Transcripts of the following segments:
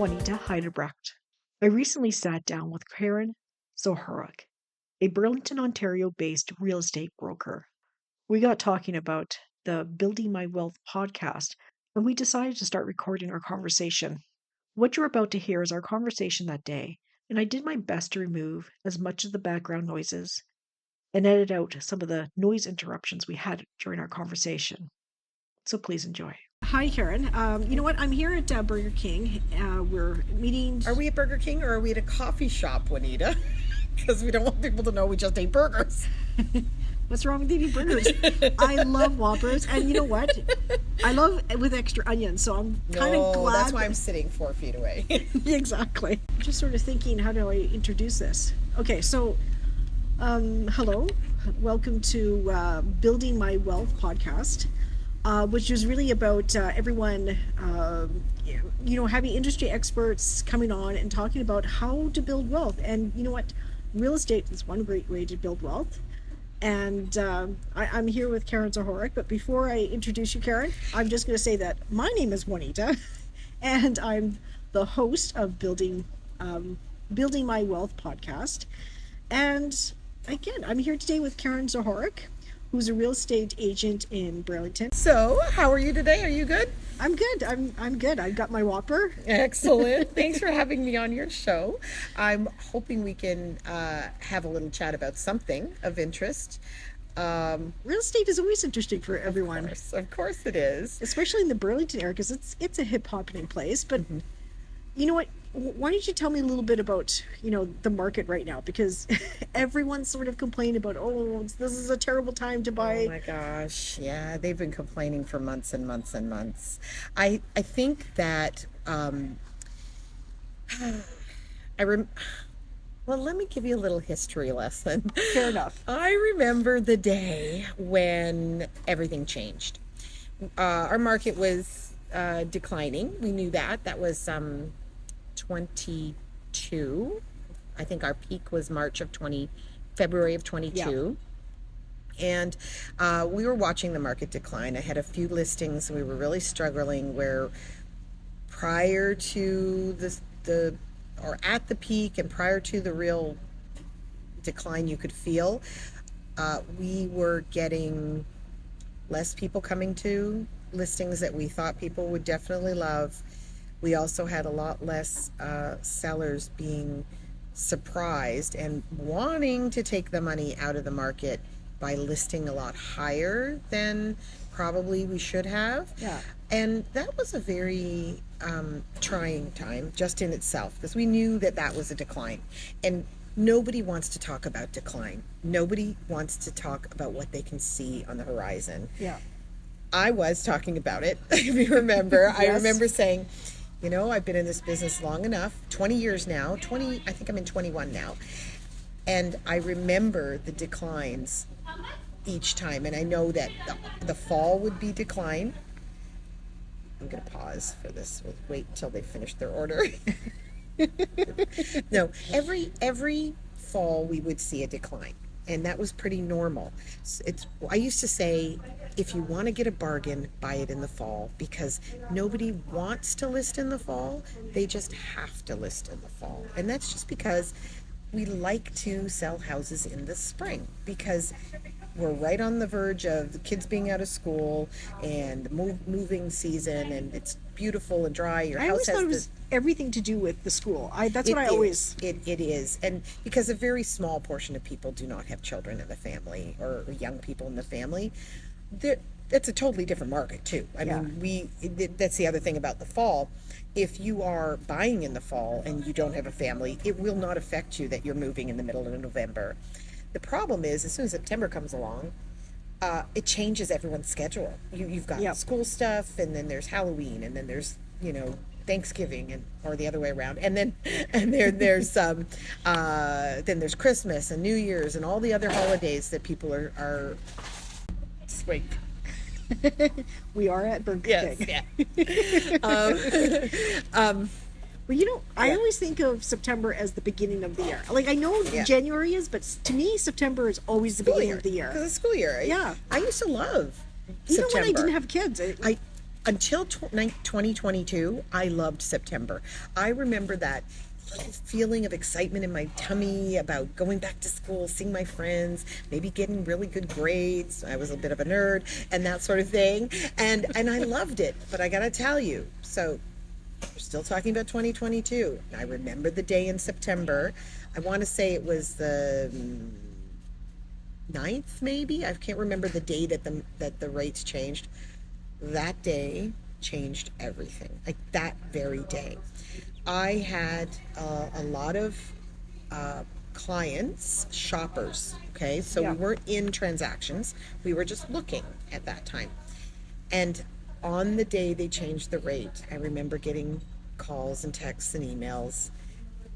Juanita Heidebrecht. I recently sat down with Karen Zahoruk, a Burlington, Ontario-based real estate broker. We got talking about the Building My Wealth podcast, and we decided to start recording our conversation. What you're about to hear is our conversation that day, and I did my best to remove as much of the background noises and edit out some of the noise interruptions we had during our conversation. So please enjoy. Hi, Karen. You know what? I'm here at Burger King. We're meeting. Are we at Burger King or are we at a coffee shop, Juanita? Because we don't want people to know we just ate burgers. What's wrong with eating burgers? I love Whoppers, and you know what? I love it with extra onions, so I'm kind of glad. That's why I'm sitting 4 feet away. Exactly. I'm just sort of thinking, how do I introduce this? Okay, so hello. Welcome to Building My Wealth podcast. Which is really about everyone, having industry experts coming on and talking about how to build wealth. And you know what? Real estate is one great way to build wealth. And I'm here with Karen Zahoruk. But before I introduce you, Karen, I'm just going to say that my name is Juanita, and I'm the host of Building My Wealth podcast. And again, I'm here today with Karen Zahoruk, who's a real estate agent in Burlington. So, how are you today? Are you good? I'm good. I'm good. I've got my Whopper. Excellent. Thanks for having me on your show. I'm hoping we can have a little chat about something of interest. Real estate is always interesting for everyone. Of course it is. Especially in the Burlington area, because it's a hip happening place. But you know what? Why don't you tell me a little bit about, the market right now? Because everyone's sort of complaining about, this is a terrible time to buy. Oh my gosh. Yeah, they've been complaining for months and months and months. I think that, well, let me give you a little history lesson. Fair enough. I remember the day when everything changed. Our market was declining. We knew that. That was 22. I think our peak was February of 22. Yeah. And we were watching the market decline. I had a few listings. We were really struggling where prior to at the peak and prior to the real decline you could feel, we were getting less people coming to listings that we thought people would definitely love. We also had a lot less sellers being surprised and wanting to take the money out of the market by listing a lot higher than probably we should have. Yeah. And that was a very trying time just in itself, because we knew that was a decline. And nobody wants to talk about decline. Nobody wants to talk about what they can see on the horizon. Yeah. I was talking about it, if you remember. Yes. I remember saying, I've been in this business long enough, 20 years now, I think I'm in 21 now. And I remember the declines each time. And I know that the fall would be decline. I'm going to pause for this. We'll wait until they finish their order. No, every fall we would see a decline. And that was pretty normal. I used to say, if you want to get a bargain, buy it in the fall, because nobody wants to list in the fall. They just have to list in the fall. And that's just because we like to sell houses in the spring, because we're right on the verge of the kids being out of school and the moving season, and it's beautiful and dry. I always thought it was everything to do with the school. It is. And because a very small portion of people do not have children in the family or young people in the family, that's a totally different market too. I mean, that's the other thing about the fall. If you are buying in the fall and you don't have a family, it will not affect you that you're moving in the middle of November. The problem is, as soon as September comes along, it changes everyone's schedule. You've got school stuff, and then there's Halloween, and then there's Thanksgiving, or the other way around, and then there's Christmas and New Year's and all the other holidays that people are. Wait. We are at Burger King. Yeah. Well, I always think of September as the beginning of the year. Like, I know January is, but to me, September is always the beginning of the year. Because it's school year. Yeah. I used to love Even September. when I didn't have kids. until 2022, I loved September. I remember that feeling of excitement in my tummy about going back to school, seeing my friends, maybe getting really good grades. I was a bit of a nerd and that sort of thing. And I loved it. But I got to tell you, so we're still talking about 2022. I remember the day in September. I want to say it was the 9th, maybe. I can't remember the day that the rates changed. That day changed everything. Like that very day, I had a lot of clients, shoppers. Okay, so we weren't in transactions. We were just looking at that time. And on the day they changed the rate, I remember getting calls and texts and emails.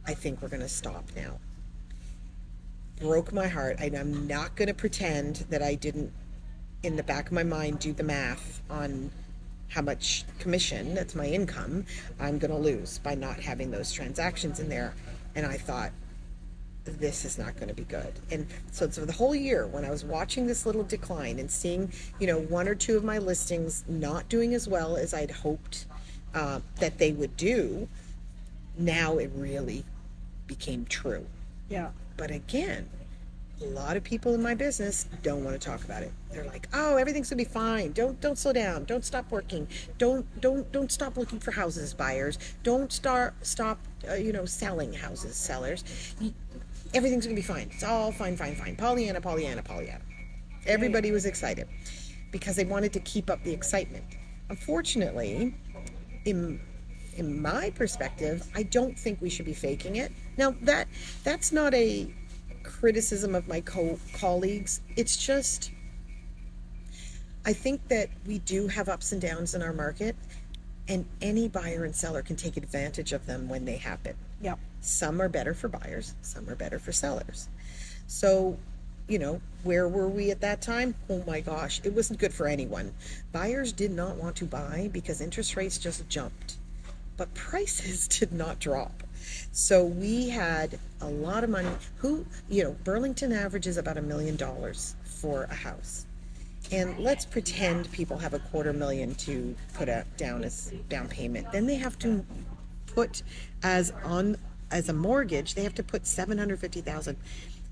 I think we're going to stop now. Broke my heart. I'm not going to pretend that I didn't, in the back of my mind, do the math on how much commission, that's my income, I'm going to lose by not having those transactions in there. And I thought, this is not going to be good. And so the whole year, when I was watching this little decline and seeing, one or two of my listings not doing as well as I'd hoped that they would do, now it really became true. Yeah. But again, a lot of people in my business don't want to talk about it. They're like, "Oh, everything's gonna be fine. Don't slow down. Don't stop working. Don't stop looking for houses, buyers. Don't stop selling houses, sellers. Everything's gonna be fine. It's all fine. Pollyanna. Everybody was excited because they wanted to keep up the excitement. Unfortunately, in my perspective, I don't think we should be faking it. Now that's not a criticism of my colleagues. It's just, I think that we do have ups and downs in our market, and any buyer and seller can take advantage of them when they happen. Yeah. Some are better for buyers, some are better for sellers. So, where were we at that time? Oh my gosh, it wasn't good for anyone. Buyers did not want to buy because interest rates just jumped, but prices did not drop. So we had a lot of money. Burlington averages about $1 million for a house. And let's pretend people have $250,000 to put down as down payment. Then they have to put as a mortgage, they have to put $750,000.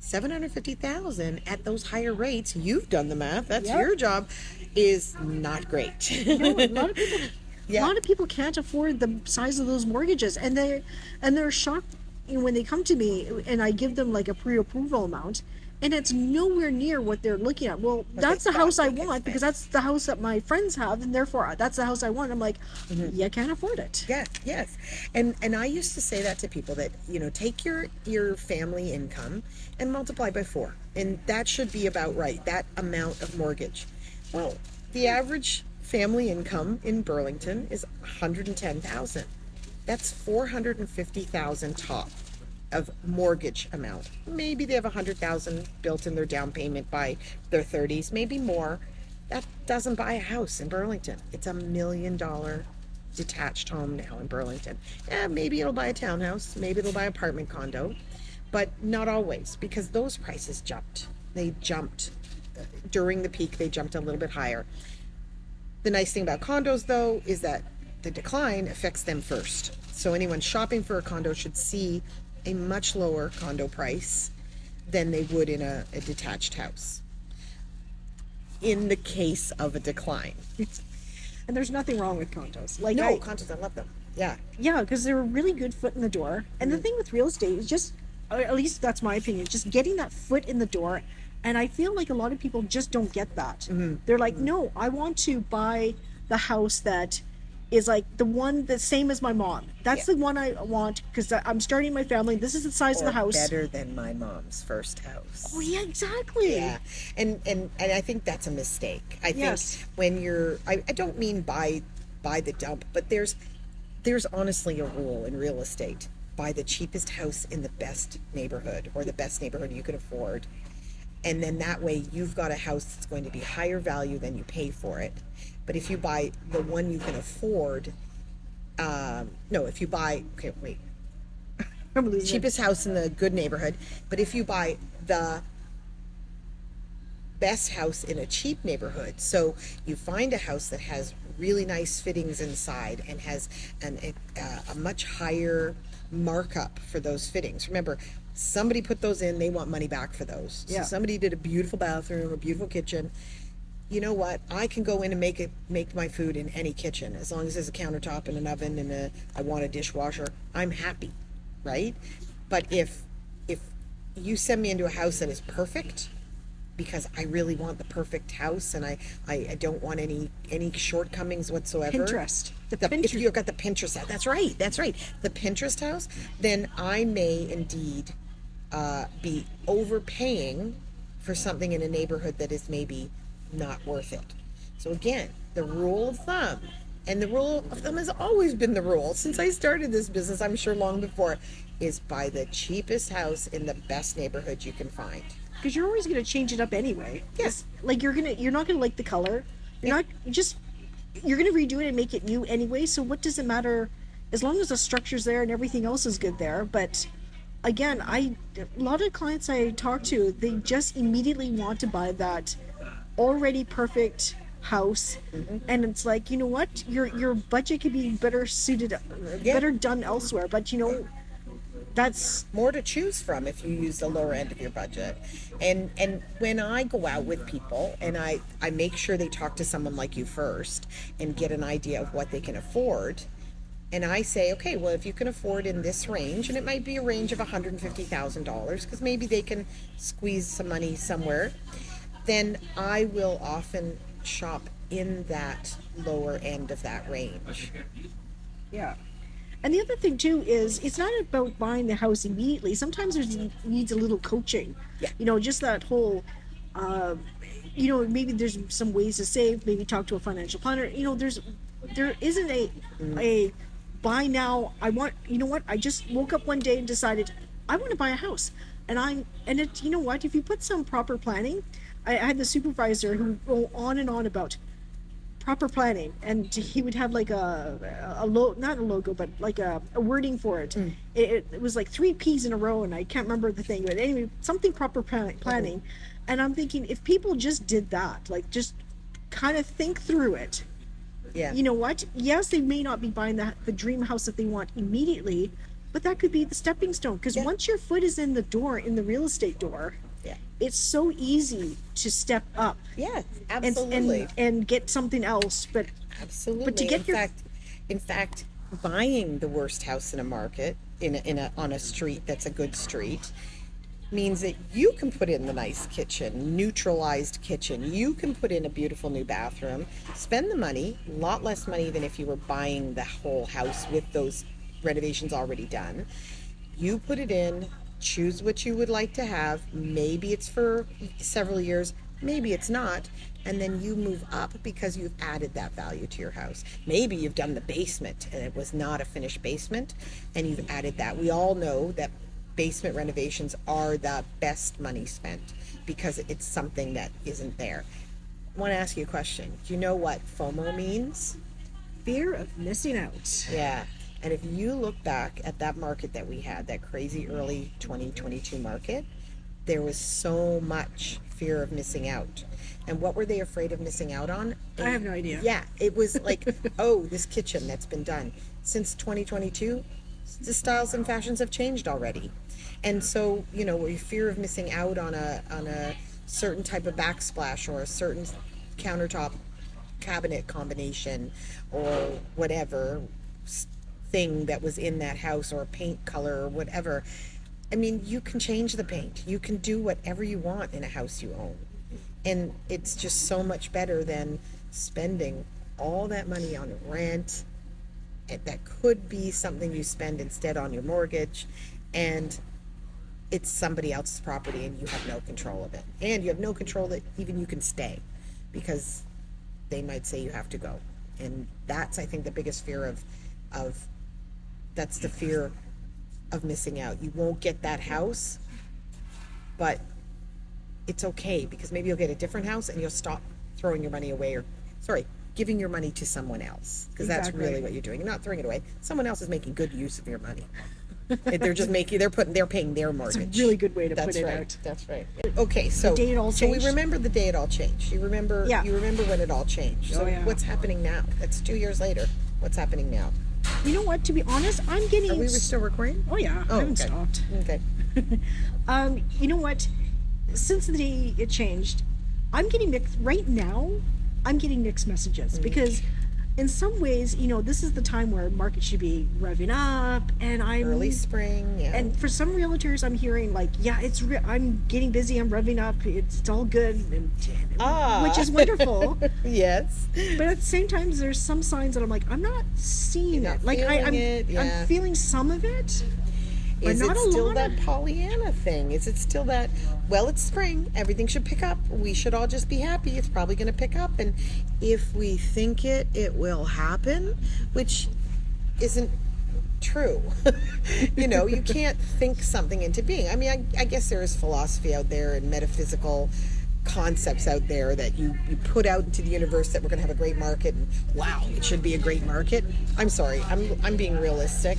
$750,000 at those higher rates, you've done the math, that's your job, is not great. No, a lot of people a lot of people can't afford the size of those mortgages, and they're shocked when they come to me and I give them like a pre-approval amount, and it's nowhere near what they're looking at. Well, that's the house I want because that's the house that my friends have, and therefore that's the house I want. I'm like, you can't afford it. Yes. And I used to say that to people that, take your family income and multiply by 4, and that should be about right, that amount of mortgage. Well, the average family income in Burlington is $110,000. That's $450,000 top of mortgage amount. Maybe they have $100,000 built in their down payment by their 30s, maybe more. That doesn't buy a house in Burlington. It's $1 million detached home now in Burlington. Maybe it'll buy a townhouse, maybe it'll buy an apartment condo, but not always, because those prices jumped. They jumped during the peak. They jumped a little bit higher. The nice thing about condos, though, is that the decline affects them first. So anyone shopping for a condo should see a much lower condo price than they would in a detached house in the case of a decline. And there's nothing wrong with condos. Condos, I love them. Yeah, because they're a really good foot in the door. And the thing with real estate is just, at least that's my opinion, just getting that foot in the door. And I feel like a lot of people just don't get that. They're like, no, I want to buy the house that is like the one that's same as my mom. That's the one I want because I'm starting my family. This is the size of the house. Better than my mom's first house. Oh yeah, exactly. Yeah, and I think that's a mistake. I think when you're, I don't mean buy the dump, but there's honestly a rule in real estate: buy the cheapest house in the best neighborhood or the best neighborhood you can afford. And then that way you've got a house that's going to be higher value than you pay for it. But if you buy the one you can afford, if you buy, cheapest house in the good neighborhood, but if you buy the best house in a cheap neighborhood. So you find a house that has really nice fittings inside and has a much higher markup for those fittings. Remember, somebody put those in, they want money back for those. Yeah. So somebody did a beautiful bathroom, a beautiful kitchen. You know what? I can go in and make my food in any kitchen as long as there's a countertop and an oven and I want a dishwasher. I'm happy, right? But if you send me into a house that is perfect, because I really want the perfect house and I don't want any shortcomings whatsoever. Pinterest. If you've got the Pinterest house, that's right. The Pinterest house, then I may indeed be overpaying for something in a neighborhood that is maybe not worth it. So again, the rule of thumb, and the rule of thumb has always been the rule since I started this business, I'm sure long before, is buy the cheapest house in the best neighborhood you can find. Because you're always going to change it up anyway. Yes. Like you're not going to like the color. You're going to redo it and make it new anyway. So what does it matter as long as the structure's there and everything else is good there? But again, a lot of clients I talk to, they just immediately want to buy that already perfect house. Mm-hmm. And it's like, you know what? Your budget could be better suited, better done elsewhere. But that's more to choose from if you use the lower end of your budget. And when I go out with people and I make sure they talk to someone like you first and get an idea of what they can afford, and I say, okay, well, if you can afford in this range, and it might be a range of $150,000 because maybe they can squeeze some money somewhere, then I will often shop in that lower end of that range. Yeah. And the other thing too is it's not about buying the house immediately. Sometimes there needs a little coaching. Yeah. Just that whole, maybe there's some ways to save. Maybe talk to a financial planner. There isn't a buy now. I just woke up one day and decided I want to buy a house, if you put some proper planning. I had the supervisor who would go on and on about proper planning, and he would have like not a logo, but like a wording for it. It was like 3 P's in a row, and I can't remember the thing, but anyway, something proper planning. And I'm thinking, if people just did that, like just kind of think through it, you know what? Yes, they may not be buying the dream house that they want immediately, but that could be the stepping stone. Because once your foot is in the door, in the real estate door, it's so easy to step up. Yeah, absolutely. And get something else. But absolutely. But to get in fact, buying the worst house in a market on a street that's a good street means that you can put in the nice kitchen, neutralized kitchen. You can put in a beautiful new bathroom, spend the money, a lot less money than if you were buying the whole house with those renovations already done. You put it in, choose what you would like to have. Maybe it's for several years, maybe it's not, and then you move up because you've added that value to your house. Maybe you've done the basement and it was not a finished basement and you've added that. We all know that basement renovations are the best money spent because it's something that isn't there. I want to ask you a question. Do you know what FOMO means? Fear of missing out. Yeah. And if you look back at that market that we had, that crazy early 2022 market, there was so much fear of missing out. And what were they afraid of missing out on? I have no idea. Yeah, it was like, oh, this kitchen that's been done. Since 2022, the styles and fashions have changed already. And so, your fear of missing out on a certain type of backsplash or a certain countertop cabinet combination or whatever thing that was in that house, or a paint color or whatever. I mean, you can change the paint. You can do whatever you want in a house you own. And it's just so much better than spending all that money on rent. That could be something you spend instead on your mortgage, and it's somebody else's property and you have no control of it. And you have no control that even you can stay, because they might say you have to go. And that's, I think, the biggest fear of that's the fear of missing out. You won't get that house, but it's okay, because maybe you'll get a different house and you'll stop throwing your money away, giving your money to someone else, because that's really what you're doing. You're not throwing it away. Someone else is making good use of your money. They're just they're paying their mortgage. It's a really good way to That's put it right. out. That's right. Okay, so The day it all so we changed? remember the day it all changed. You remember? Yeah. You remember when it all changed. So Oh, yeah. what's happening now? That's 2 years later. What's happening now? You know what? To be honest, I'm getting. Are we still recording? Oh yeah, I haven't okay. stopped. Okay. You know what? Since the day it changed, I'm getting mixed. Right now, I'm getting mixed messages because, in some ways, this is the time where market should be revving up, and I'm Early spring. Yeah. And for some realtors, I'm hearing like, yeah, I'm getting busy. I'm revving up. It's all good, which is wonderful. Yes. But at the same time, there's some signs that I'm like, I'm not seeing You're it. not Like feeling it, yeah. I'm feeling some of it. Is not it a still lot that of- Pollyanna thing? Is it still that, well, it's spring, everything should pick up, we should all just be happy, it's probably going to pick up, and if we think it will happen, which isn't true. You can't think something into being. I mean, I guess there is philosophy out there and metaphysical concepts out there that you put out into the universe that we're going to have a great market, and wow, it should be a great market. I'm sorry, I'm being realistic.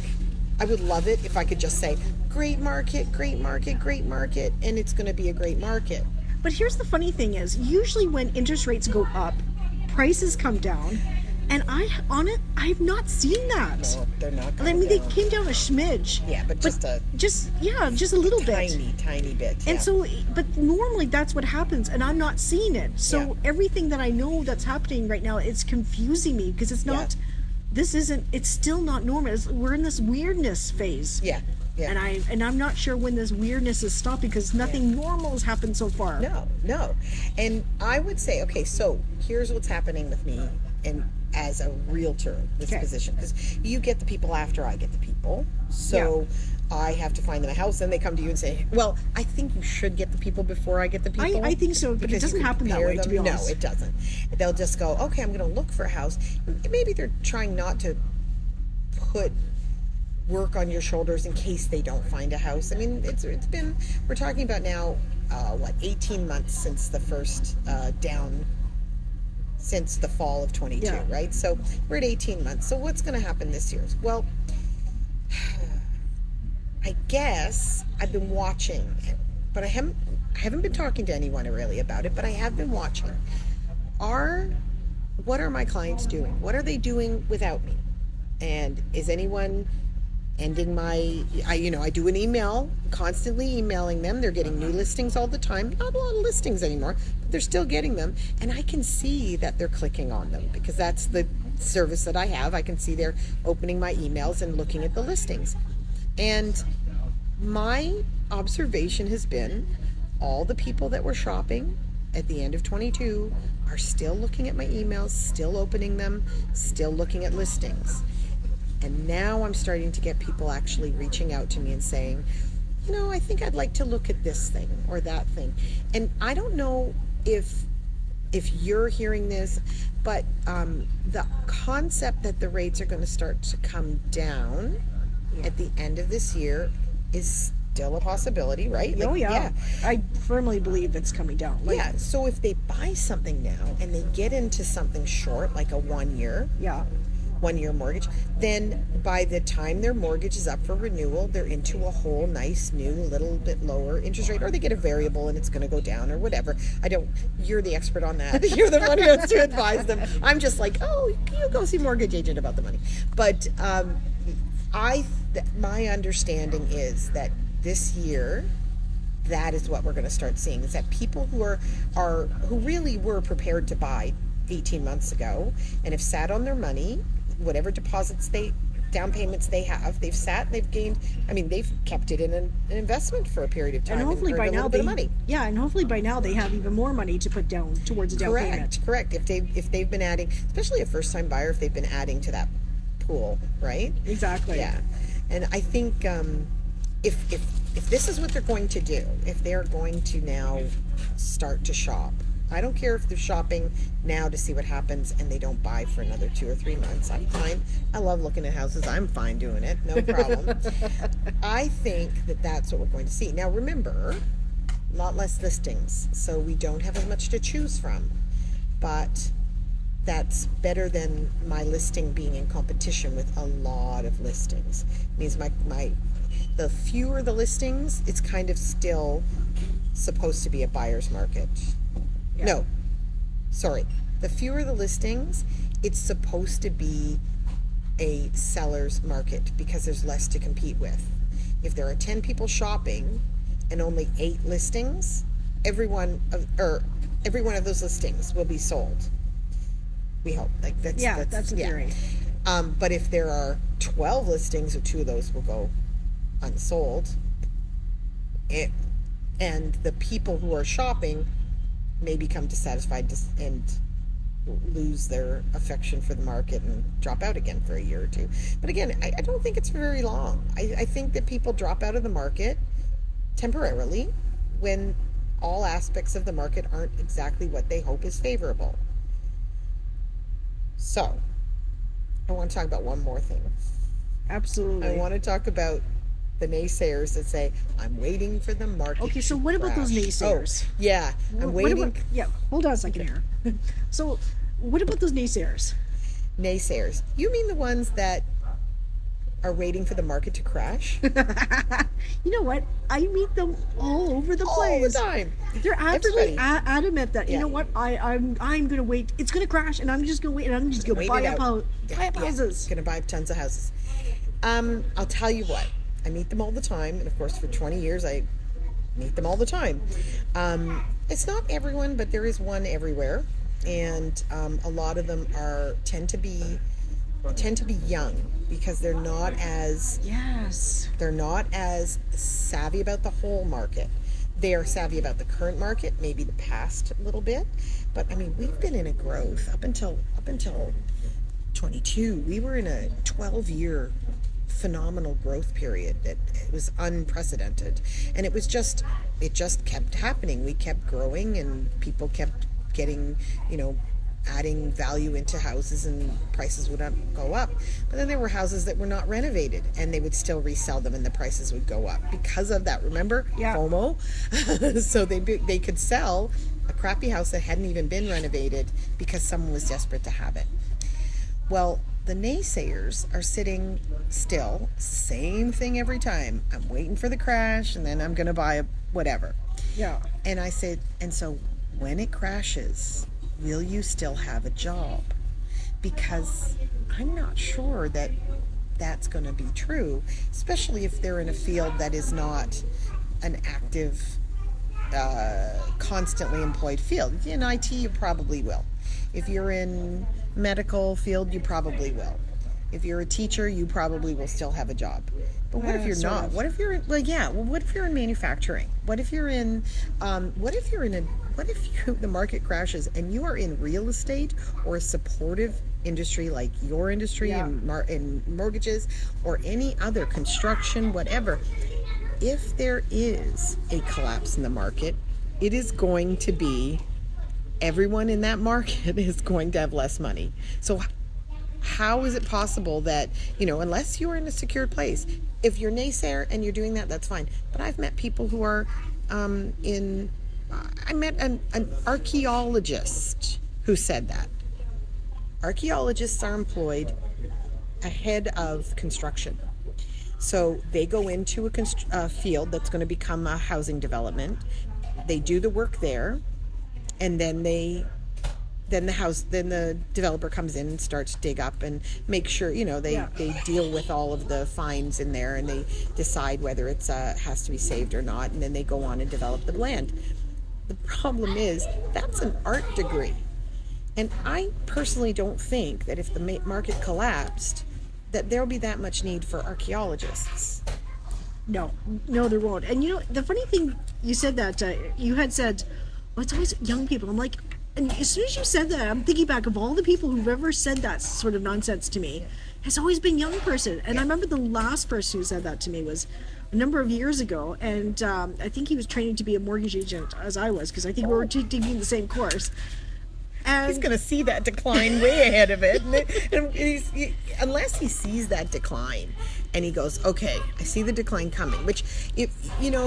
I would love it if I could just say, great market, great market, great market, and it's going to be a great market. But here's the funny thing is, usually when interest rates go up, prices come down, and I've not seen that. No, they're not I going mean, they down. came down a smidge. Yeah, but just a just a little bit. tiny bit. And yeah. so, but normally that's what happens, and I'm not seeing it. So Yeah. everything that I know that's happening right now, it's confusing me because it's not. It's still not normal. We're in this weirdness phase. Yeah. And I'm not sure when this weirdness is stopping because nothing normal has happened so far. No. And I would say, okay, so here's what's happening with me and as a realtor in this position, because you get the people after I get the people. So I have to find them a house, and they come to you and say, well, I think you should get the people before I get the people. I think so, but it because doesn't you happen that compare way, to be honest. No, it doesn't. They'll just go, okay, I'm going to look for a house. Maybe they're trying not to put work on your shoulders in case they don't find a house. I mean, it's been, we're talking about now, 18 months since the first since the fall of 22, right? So we're at 18 months. So what's going to happen this year? Well, I guess I've been watching, but I haven't been talking to anyone really about it, but I have been watching. What are my clients doing? What are they doing without me? And is anyone ending I do an email, constantly emailing them. They're getting new listings all the time. Not a lot of listings anymore, but they're still getting them. And I can see that they're clicking on them because that's the service that I have. I can see they're opening my emails and looking at the listings. And my observation has been all the people that were shopping at the end of 22 are still looking at my emails, still opening them, still looking at listings. And now I'm starting to get people actually reaching out to me and saying, I think I'd like to look at this thing or that thing. And I don't know if you're hearing this, but the concept that the rates are going to start to come down at the end of this year is still a possibility, right? Yeah. I firmly believe it's coming down. So if they buy something now and they get into something short, like a 1 year, 1 year mortgage, then by the time their mortgage is up for renewal, they're into a whole nice new little bit lower interest rate, or they get a variable and it's going to go down or whatever. You're the expert on that. You're the one who has to advise them. I'm just like, you go see mortgage agent about the money. But my understanding is that this year, that is what we're going to start seeing, is that people who really were prepared to buy 18 months ago and have sat on their money, whatever down payments they have, they've sat, they've gained, they've kept it in an investment for a period of time. And hopefully by now they have even more money to put down towards a down payment. Correct. If they've been adding, especially a first time buyer, if they've been adding to that pool, right? Exactly. Yeah. And I think if this is what they're going to do, if they're going to now start to shop, I don't care if they're shopping now to see what happens and they don't buy for another 2 or 3 months. I'm fine. I love looking at houses. I'm fine doing it. No problem. I think that that's what we're going to see. Now, remember, a lot less listings, so we don't have as much to choose from. But that's better than my listing being in competition with a lot of listings. It means the fewer the listings, it's kind of still supposed to be a buyer's market. Yeah. No, sorry. The fewer the listings, it's supposed to be a seller's market because there's less to compete with. If there are 10 people shopping and only 8 listings, every one of those listings will be sold. We hope. Like that's the theory. But if there are 12 listings, or 2 of those will go unsold. And the people who are shopping may become dissatisfied and lose their affection for the market and drop out again for a year or 2. But again, I don't think it's very long. I think that people drop out of the market temporarily when all aspects of the market aren't exactly what they hope is favorable. So, I want to talk about one more thing. Absolutely. I want to talk about the naysayers that say, I'm waiting for the market. Okay, so what about those crash." naysayers? Oh, yeah, I'm waiting. Hold on a second here. So, what about those naysayers? Naysayers. You mean the ones that are waiting for the market to crash? You know what? I meet them all over the place. All the time. They're absolutely Everybody. adamant that, you Yeah. know what, I'm going to wait. It's going to crash, and I'm just going to wait, and I'm just going to Wait buy it up, out. buy up houses. Going to buy tons of houses. I'll tell you what. I meet them all the time, and of course, for 20 years, I meet them all the time. It's not everyone, but there is one everywhere, and a lot of them tend to be young because they're not as savvy about the whole market. They are savvy about the current market, maybe the past a little bit, but I mean, we've been in a growth up until 22. We were in a 12-year phenomenal growth period. It was unprecedented, and it just kept happening. We kept growing, and people kept getting, adding value into houses, and prices would go up. But then there were houses that were not renovated, and they would still resell them, and the prices would go up because of that. Remember, Yeah. FOMO. So they could sell a crappy house that hadn't even been renovated because someone was desperate to have it. Well, the naysayers are sitting still, same thing every time. I'm waiting for the crash, and then I'm going to buy whatever. Yeah. And I said, and so when it crashes, will you still have a job? Because I'm not sure that that's going to be true, especially if they're in a field that is not an active, constantly employed field. In IT, you probably will. If you're in medical field, you probably will. If you're a teacher, you probably will still have a job. But what if you're sort not? of. What if you're what if you're in manufacturing? What if you're in the market crashes and you are in real estate or a supportive industry like your industry, Yeah. in mortgages or any other construction, whatever? If there is a collapse in the market, it is going to be everyone in that market is going to have less money. So how is it possible that, unless you're in a secured place, if you're naysayer and you're doing that, that's fine. But I've met people who are I met an archaeologist who said that. Archaeologists are employed ahead of construction. So they go into a field that's going to become a housing development. They do the work there, and then the developer comes in and starts to dig up and make sure, they deal with all of the finds in there, and they decide whether it's has to be saved or not, and then they go on and develop the land. The problem is that's an art degree, and I personally don't think that if the market collapsed that there'll be that much need for archaeologists. No, there won't. And the funny thing, you said that you had said, well, it's always young people. I'm like, and as soon as you said that, I'm thinking back of all the people who've ever said that sort of nonsense to me. It's always been young person. And I remember the last person who said that to me was a number of years ago, and I think he was training to be a mortgage agent as I was, because I think we were taking the same course. And He's going to see that decline way ahead of it. Unless he sees that decline and he goes, okay, I see the decline coming, which, if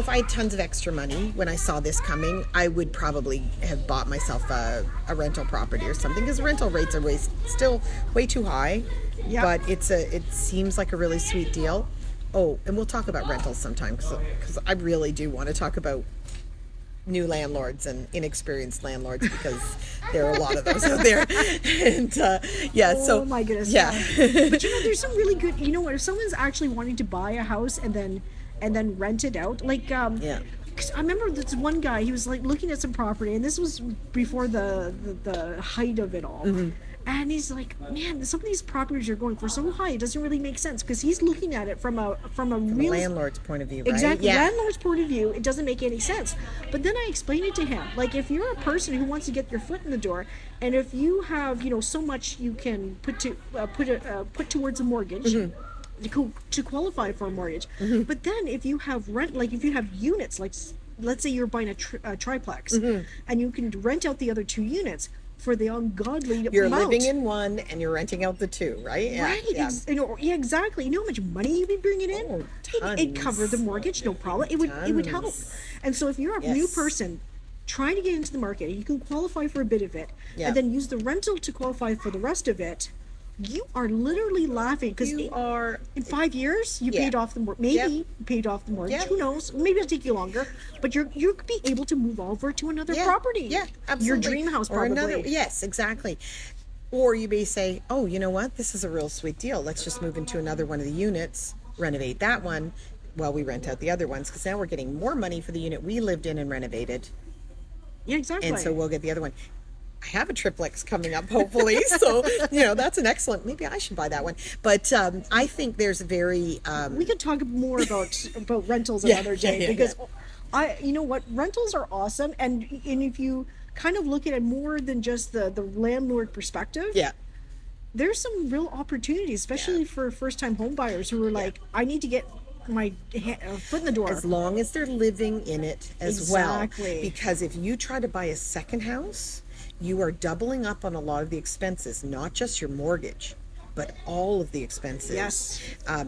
I had tons of extra money when I saw this coming, I would probably have bought myself a rental property or something, because rental rates are still way too high. Yeah. But it seems like a really sweet deal. Oh, and we'll talk about rentals sometime because I really do want to talk about new landlords and inexperienced landlords because there are a lot of those out there. And Oh my goodness. yeah. But there's some really good. You know what? If someone's actually wanting to buy a house and then rent it out, like Yeah. 'cause I remember this one guy. He was like looking at some property, and this was before the height of it all. Mm-hmm. And he's like, man, some of these properties are going for so high. It doesn't really make sense because he's looking at it from a real Landlord's point of view, right? exactly Yeah. landlord's point of view. It doesn't make any sense. But then I explained it to him. Like, if you're a person who wants to get your foot in the door, and if you have so much you can put towards a mortgage. Mm-hmm. To qualify for a mortgage. But then if you have rent, like if you have units, like let's say you're buying a triplex, and you can rent out the other 2 units for the ungodly You're amount. living in one and you're renting out the 2, right? Yeah. Right, Yeah. yeah, exactly. You know how much money you'd be bringing in? Oh, It tons. covered the mortgage, no problem. It would help. Tons. And so if you're a new Yes. person trying to get into the market, you can qualify for a bit of it, Yeah. and then use the rental to qualify for the rest of it. You are literally laughing because You are. in 5 years you Yeah. paid off the maybe Yep. you paid off the mortgage. Yep. Who knows? Maybe it'll take you longer, but you could be able to move over to another Yeah. property. Yeah, absolutely. Your dream house, or probably. another. Yes, exactly. Or you may say, oh, you know what? This is a real sweet deal. Let's just move into another one of the units, renovate that one while we rent out the other ones, because now we're getting more money for the unit we lived in and renovated, Yeah, exactly. and so we'll get the other one. I have a triplex coming up, hopefully. So, that's an excellent, maybe I should buy that one. But I think there's a very, we could talk more about rentals another day because you know what, rentals are awesome, and if you kind of look at it more than just the landlord perspective, yeah, there's some real opportunities, especially for first-time home buyers who are like, I need to get my foot in the door. as long as they're living in it as well. Exactly. Because if you try to buy a second house, you are doubling up on a lot of the expenses, not just your mortgage, but all of the expenses. Yes.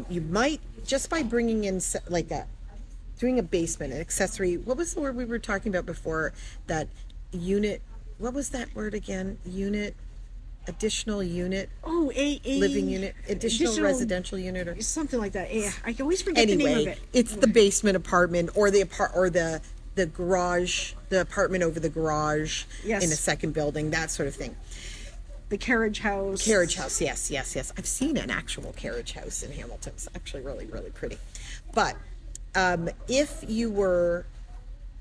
You might, just by bringing in doing a basement, an accessory, what was the word we were talking about before? That unit, what was that word again? Additional unit, a living unit, additional residential unit, or something like that. Yeah, I always forget the name of anyway, it. it's the basement apartment or the garage, the apartment over the garage Yes. in a second building, that sort of thing. The carriage house. Carriage house, yes. I've seen an actual carriage house in Hamilton. It's actually really, really pretty. But if you were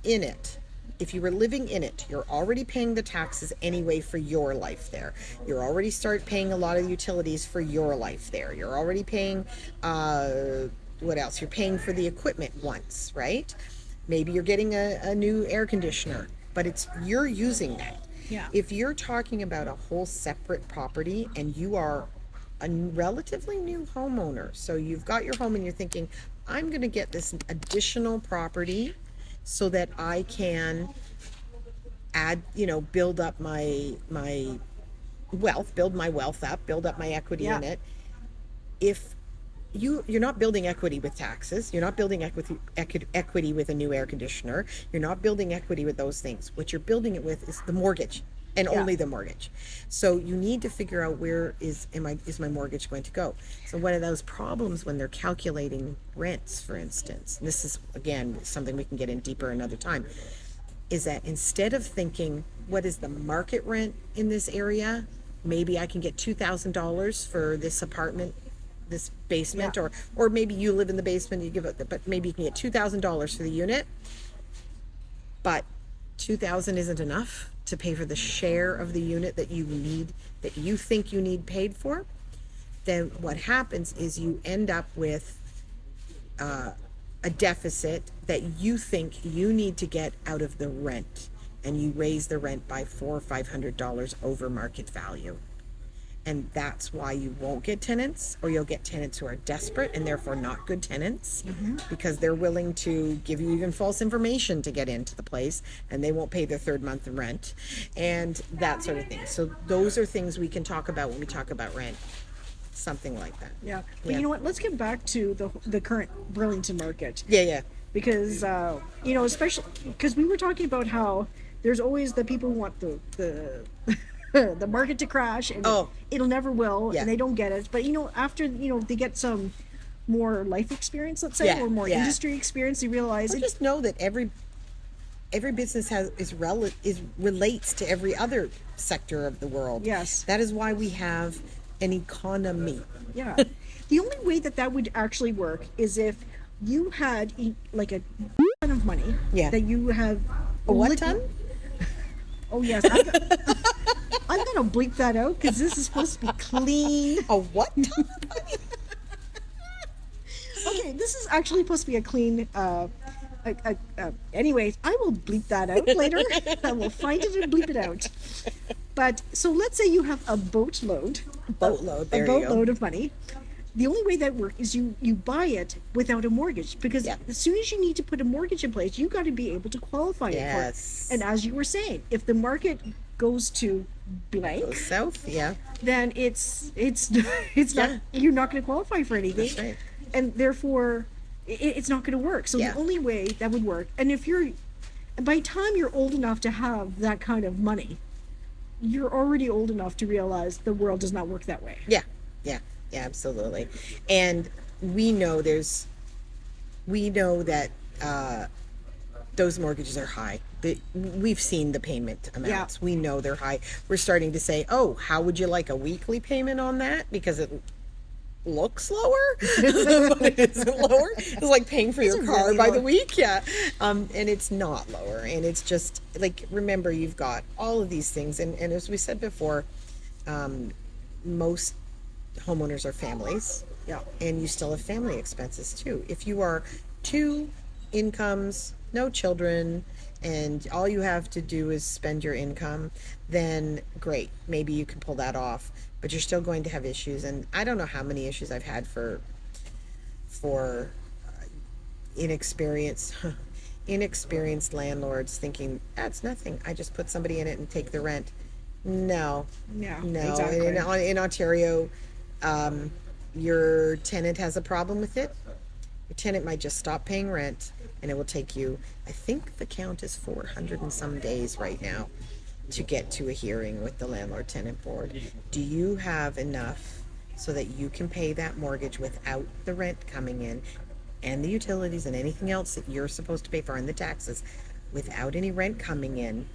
in it, if you were living in it, you're already paying the taxes anyway for your life there. You're already paying a lot of the utilities for your life there. You're already paying, what else? You're paying for the equipment once, right? Maybe you're getting a new air conditioner, but you're using that. Yeah. If you're talking about a whole separate property and you are a relatively new homeowner, so you've got your home and you're thinking, I'm going to get this additional property so that I can add, build up my wealth, build my wealth up, build up my equity in it. If you're not building equity with taxes, you're not building equity with a new air conditioner, you're not building equity with those things. What you're building it with is the mortgage, and only the mortgage. So you need to figure out where is my mortgage going to go. So one of those problems when they're calculating rents, for instance, and this is again something we can get in deeper another time, is that instead of thinking what is the market rent in this area, maybe I can get $2,000 for this apartment, this basement, or maybe you live in the basement, you give it, but maybe you can get $2,000 for the unit, but $2,000 isn't enough to pay for the share of the unit that you need, that you think you need paid for. Then what happens is you end up with a deficit that you think you need to get out of the rent, and you raise the rent by $400 or $500 over market value. And that's why you won't get tenants, or you'll get tenants who are desperate and therefore not good tenants, because they're willing to give you even false information to get into the place, and they won't pay their third month of rent and that sort of thing. So those are things we can talk about when we talk about rent, something like that. Yeah, but you know what? Let's get back to the current Burlington market. Yeah. Because especially because we were talking about how there's always the people who want the the market to crash, and it'll never will, and they don't get it. But after they get some more life experience, let's say, Yeah, or more yeah. industry experience, you realize Or just know that every business relates to every other sector of the world. Yes. That is why we have an economy. yeah. The only way that would actually work is if you had like a ton of money Yeah. that you have. A what ton? Oh yes, I'm gonna bleep that out because this is supposed to be clean. A what ton? Okay, this is actually supposed to be a clean. Anyways, I will bleep that out later. I will find it and bleep it out. But so let's say you have a boatload. There you go. Of money. The only way that works is you buy it without a mortgage, because as soon as you need to put a mortgage in place, you got to be able to qualify it for it. And as you were saying, if the market goes to blank, Goes south, yeah. then it's not, you're not going to qualify for anything. That's right. And therefore it's not going to work. So the only way that would work, and if you're, by the time you're old enough to have that kind of money, you're already old enough to realize the world does not work that way. Yeah, absolutely. And we know that those mortgages are high. We've seen the payment amounts. Yeah. We know they're high. We're starting to say, oh, how would you like a weekly payment on that? Because it looks lower, but it isn't lower. It's like paying for your car by the week. Yeah. And it's not lower. And it's just like, remember, you've got all of these things. And as we said before, most homeowners are families. Yeah. And you still have family expenses too. If you are 2 incomes, no children, and all you have to do is spend your income, then great. Maybe you can pull that off. But you're still going to have issues. And I don't know how many issues I've had for inexperienced landlords thinking, that's nothing. I just put somebody in it and take the rent. No. Exactly. In Ontario, your tenant has a problem with it. Your tenant might just stop paying rent, and it will take you, I think the count is 400 and some days right now to get to a hearing with the landlord-tenant board. Do you have enough so that you can pay that mortgage without the rent coming in and the utilities and anything else that you're supposed to pay for and the taxes, without any rent coming in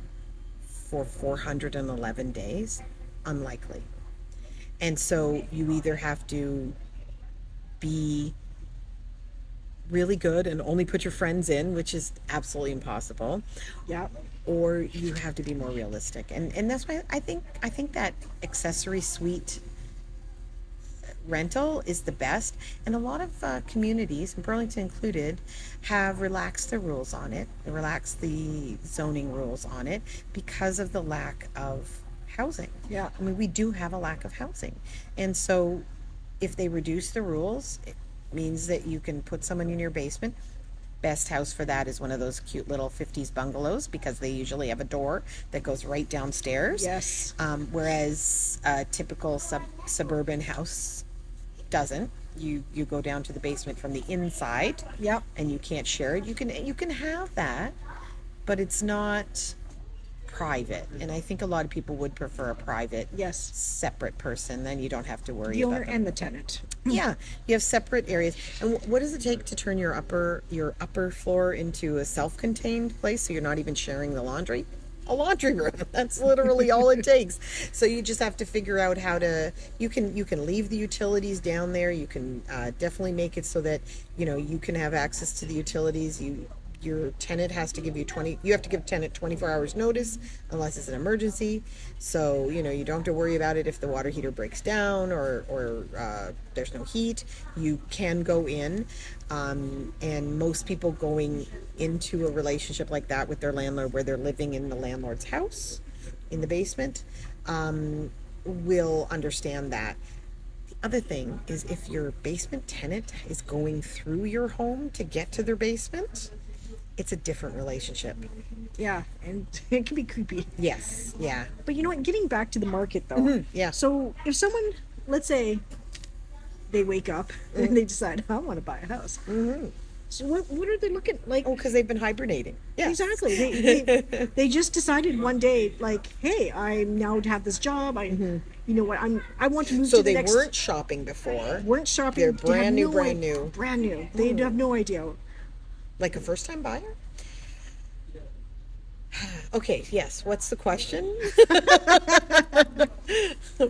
for 411 days? Unlikely. And so you either have to be really good and only put your friends in, which is absolutely impossible. Yeah. Or you have to be more realistic. And that's why I think that accessory suite rental is the best. And a lot of communities, Burlington included, have relaxed the rules on it, relaxed the zoning rules on it because of the lack of housing. Yeah. I mean, we do have a lack of housing. And so if they reduce the rules, it means that you can put someone in your basement. Best house for that is one of those cute little 50s bungalows, because they usually have a door that goes right downstairs. Yes. Whereas a typical suburban house doesn't. You go down to the basement from the inside. Yep. And you can't share it. You can have that, but it's not private. And I think a lot of people would prefer a private, separate person. Then you don't have to worry the about owner them. and the tenant. Yeah, you have separate areas. And what does it take to turn your upper floor into a self-contained place, so you're not even sharing the laundry? A laundry room. That's literally all it takes. So you just have to figure out how to. You can leave the utilities down there. You can definitely make it so that you can have access to the utilities. Your tenant has to give you you have to give tenant 24 hours notice unless it's an emergency. So, you don't have to worry about it if the water heater breaks down or there's no heat. You can go in. And most people going into a relationship like that with their landlord, where they're living in the landlord's house in the basement, will understand that. The other thing is, if your basement tenant is going through your home to get to their basement, it's a different relationship. Yeah, and it can be creepy. Yes, yeah. But you know what? Getting back to the market, though. Mm-hmm, yeah. So if someone, let's say, they wake up and they decide, I want to buy a house. Mm-hmm. So what are they looking like? Oh, because they've been hibernating. Yeah. Exactly. They just decided one day, like, hey, I now have this job. You know what? I want to move So to the they next. weren't shopping before. Weren't shopping. They're They had brand new, no brand i- new. Brand new. They have no idea. Like a first-time buyer? Okay, yes. What's the question?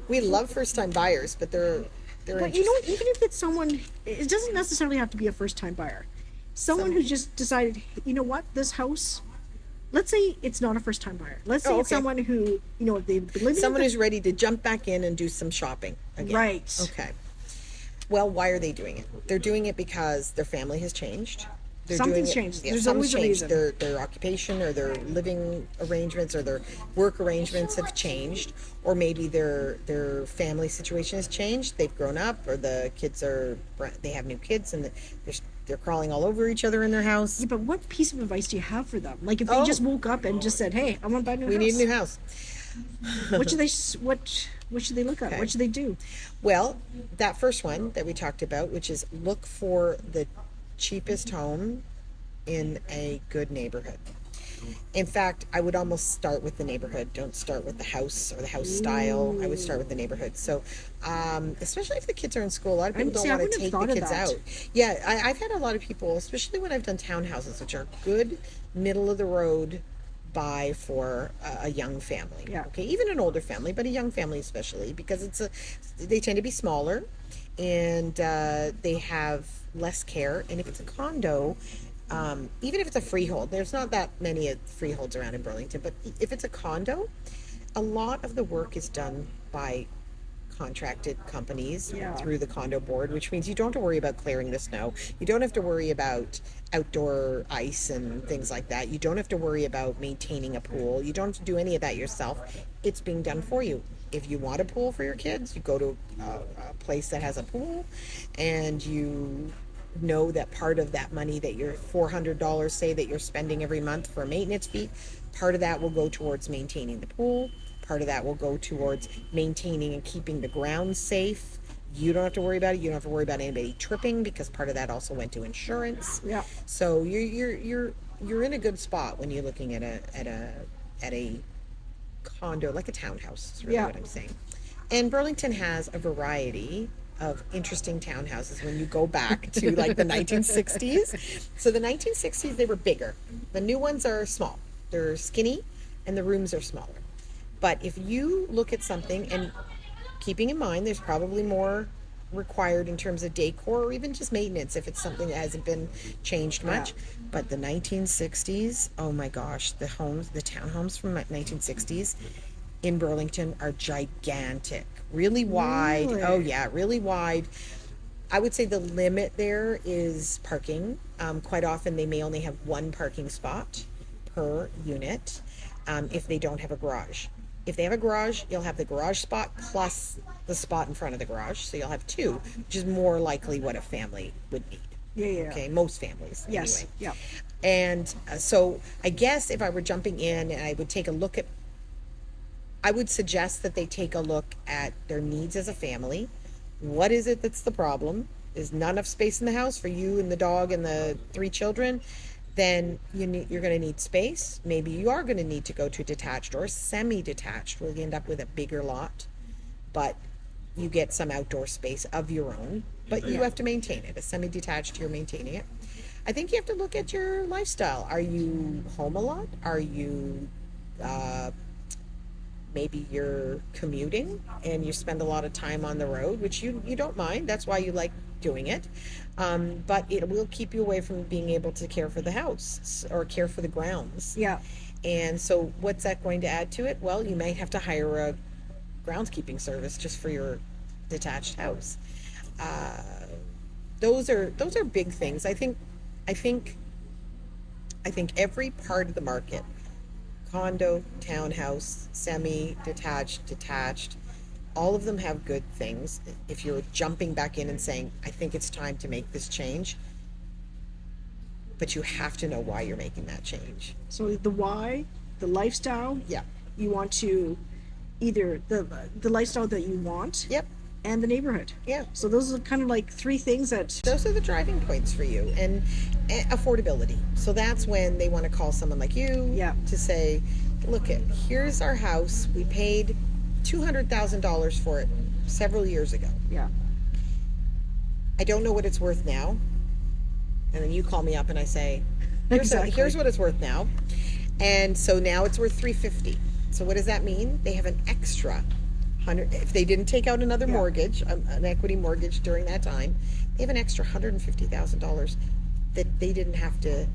We love first-time buyers, but they're But you know, even if it's someone, it doesn't necessarily have to be a first-time buyer. Someone who just decided, you know what, this house. Let's say it's not a first-time buyer. Let's say it's okay. someone who, you know, they've been living. Someone who's ready to jump back in and do some shopping again. Right. Okay. Well, why are they doing it? They're doing it because their family has changed. They're Something's doing it, changed. Yeah, There's something's always a changed. reason. Their occupation or their living arrangements or their work arrangements have changed, or maybe their family situation has changed. They've grown up, or they have new kids, and they're crawling all over each other in their house. Yeah, but what piece of advice do you have for them? Like if they just woke up and just said, "Hey, I want to buy a new We house." need a new house. What should they look at? Okay. What should they do? Well, that first one that we talked about, which is look for the cheapest home in a good neighborhood. In fact, I would almost start with the neighborhood. Don't start with the house or the house style. I would start with the neighborhood. So, especially if the kids are in school, a lot of people don't want to take the kids out. Yeah, I've had a lot of people, especially when I've done townhouses, which are good middle of the road buy for a young family. Yeah. Okay, even an older family, but a young family especially, because they tend to be smaller, and they have less care. And if it's a condo, even if it's a freehold, there's not that many freeholds around in Burlington, but if it's a condo, a lot of the work is done by contracted companies through the condo board, which means you don't have to worry about clearing the snow. You don't have to worry about outdoor ice and things like that. You don't have to worry about maintaining a pool. You don't have to do any of that yourself. It's being done for you. If you want a pool for your kids, you go to a place that has a pool, and you know that part of that money that your $400, say, that you're spending every month for a maintenance fee, part of that will go towards maintaining the pool. Part of that will go towards maintaining and keeping the grounds safe. You don't have to worry about it. You don't have to worry about anybody tripping, because part of that also went to insurance. Yeah. So you're in a good spot when you're looking at a condo, like a townhouse. Is really what I'm saying. And Burlington has a variety of interesting townhouses when you go back to like the 1960s. So the 1960s, they were bigger. The new ones are small. They're skinny, and the rooms are smaller. But if you look at something, and keeping in mind there's probably more required in terms of decor or even just maintenance if it's something that hasn't been changed much. But the 1960s, oh my gosh, the townhomes from 1960s in Burlington are gigantic, really wide. Really? Oh yeah, really wide. I would say the limit there is parking. Quite often they may only have one parking spot per unit if they don't have a garage. If they have a garage, you'll have the garage spot plus the spot in front of the garage. So you'll have two, which is more likely what a family would need. Yeah. Okay, most families. Yes. Anyway. Yeah. And so I guess if I were jumping in, and I would suggest that they take a look at their needs as a family. What is it that's the problem? Is not enough space in the house for you and the dog and the 3 children? Then you're going to need space. Maybe you are going to need to go to detached or semi-detached, where you end up with a bigger lot, but you get some outdoor space of your own, but you have to maintain it. A semi-detached, you're maintaining it. I think you have to look at your lifestyle. Are you home a lot? Are you maybe you're commuting and you spend a lot of time on the road, which you don't mind. That's why you like doing it. But it will keep you away from being able to care for the house or care for the grounds. Yeah. And so what's that going to add to it? Well, you might have to hire a groundskeeping service just for your detached house. Those are big things. I think every part of the market, condo, townhouse, semi-detached, detached, all of them have good things. If you're jumping back in and saying, I think it's time to make this change, but you have to know why you're making that change. So the why, the lifestyle. Yeah. You want to either the lifestyle that you want. Yep. and the neighborhood. Yeah. So those are kind of like three things that. Those are the driving points for you, and affordability. So that's when they want to call someone like you Yeah. to say, look, here's our house. We paid $200,000 for it several years ago. Yeah. I don't know what it's worth now. And then you call me up and I say, Exactly. here's what it's worth now. And so now it's worth $350,000. So what does that mean? They have an extra $100,000. If they didn't take out another mortgage, an equity mortgage during that time, they have an extra $150,000 that they didn't have to.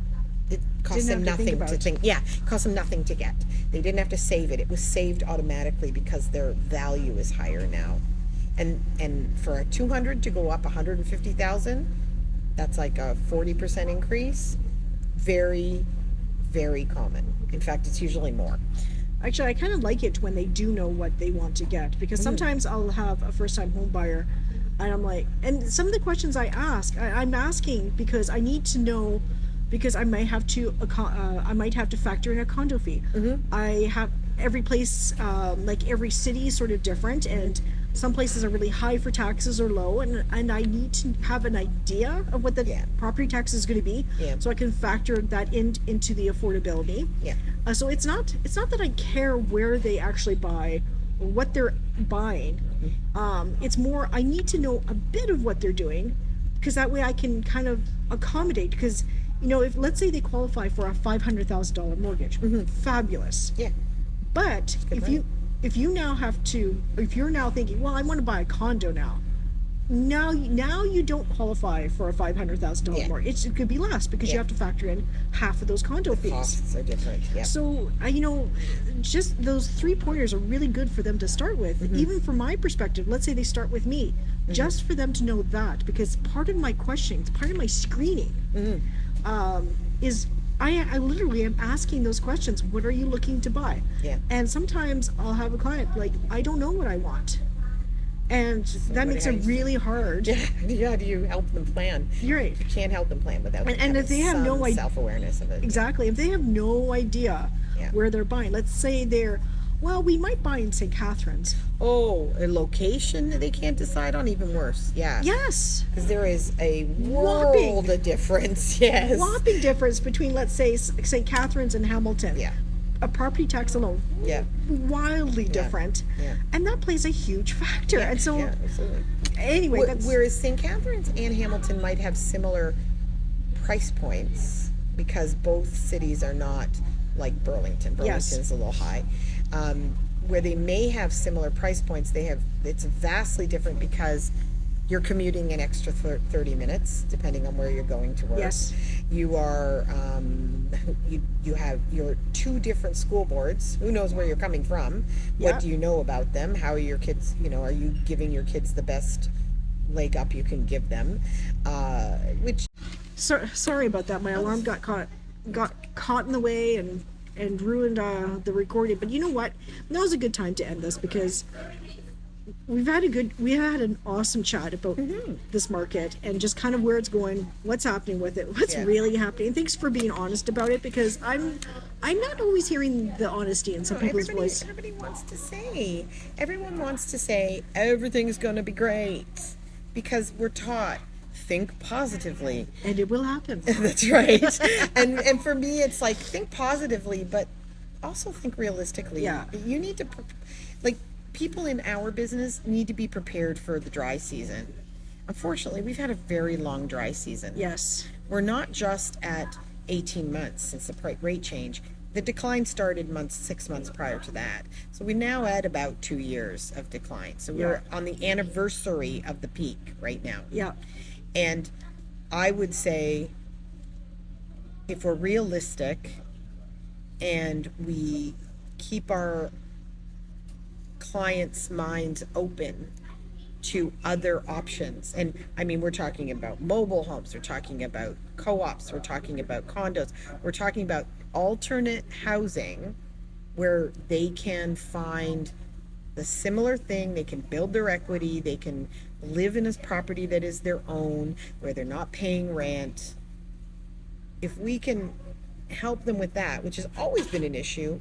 It cost them nothing to think. Yeah, it cost them nothing to get. They didn't have to save it. It was saved automatically because their value is higher now. And for a 200 to go up 150,000, that's like a 40% increase. Very, very common. In fact, it's usually more. Actually, I kind of like it when they do know what they want to get, because sometimes I'll have a first-time home buyer and I'm like, and some of the questions I ask, I'm asking because I need to know, because I might have to factor in a condo fee. I have every place, like every city is sort of different, and some places are really high for taxes or low, and I need to have an idea of what the property tax is going to be, so I can factor that into the affordability. So it's not that I care where they actually buy or what they're buying. It's more, I need to know a bit of what they're doing, because that way I can kind of accommodate. Because, you know, if let's say they qualify for a $500,000 mortgage, fabulous. But if you're now thinking, well, I want to buy a condo now. Now you don't qualify for a $500,000 mortgage. It could be less, because you have to factor in half of those condo fees. Costs are different. So you know, just those 3 pointers are really good for them to start with. Even from my perspective, let's say they start with me, just for them to know that, because part of my questioning, part of my screening, is I literally am asking those questions. What are you looking to buy? And sometimes I'll have a client like, I don't know what I want. And that makes it really hard. How do you help them plan? You're right. You can't help them plan without and if they have no idea, self-awareness of it. Exactly. If they have no idea where they're buying, let's say we might buy in St. Catharines. Oh, a location they can't decide on, even worse. Yes. Because there is a world of difference. Whopping difference between, let's say, St. Catharines and Hamilton. A property tax alone. Wildly different. And that plays a huge factor. And so, absolutely. Anyway, whereas St. Catharines and Hamilton might have similar price points, because both cities are not like Burlington. Burlington's a little high. Where they may have similar price points, it's vastly different, because you're commuting an extra 30 minutes depending on where you're going to work. You are you have your 2 different school boards. Who knows where you're coming from? What do you know about them? How are your kids, are you giving your kids the best leg up you can give them? Sorry about that. My alarm got caught in the way and ruined the recording. But you know what? Now's a good time to end this, because we had an awesome chat about this market and just kind of where it's going, what's happening with it, what's really happening. And thanks for being honest about it, because I'm not always hearing the honesty in some people's voice. Everyone wants to say everything's going to be great, because we're taught, think positively, and it will happen. That's right. and for me, it's like, think positively, but also think realistically. You need to people in our business need to be prepared for the dry season. Unfortunately, we've had a very long dry season. We're not just at 18 months since the rate change. The decline started 6 months prior to that. So we're now at about 2 years of decline. So we're on the anniversary of the peak right now. And I would say, if we're realistic and we keep our clients' minds open to other options, and I mean, we're talking about mobile homes, we're talking about co-ops, we're talking about condos, we're talking about alternate housing where they can find the similar thing, they can build their equity, they can live in a property that is their own, where they're not paying rent. If we can help them with that, which has always been an issue,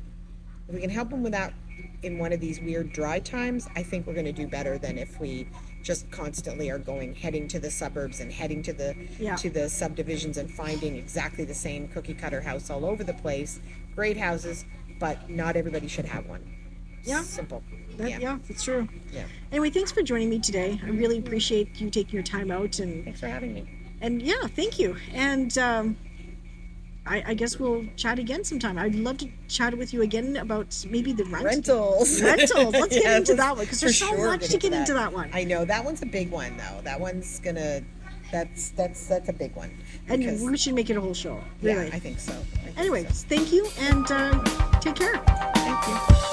if we can help them with that in one of these weird dry times, I think we're going to do better than if we just constantly are heading to the suburbs and heading to the subdivisions and finding exactly the same cookie cutter house all over the place. Great houses, but not everybody should have one. Yeah. Simple. Yeah, that's true. Yeah. Anyway, thanks for joining me today. I really appreciate you taking your time out, and Thanks for having me. And yeah, thank you. And I guess we'll chat again sometime. I'd love to chat with you again about maybe the Rentals. Let's get Yeah, into that one, because there's for so sure much to get into that one. I know that one's a big one though. That one's gonna. That's a big one. And we should make it a whole show. Really. Yeah, I think so. Anyways, thank you, and take care. Thank you.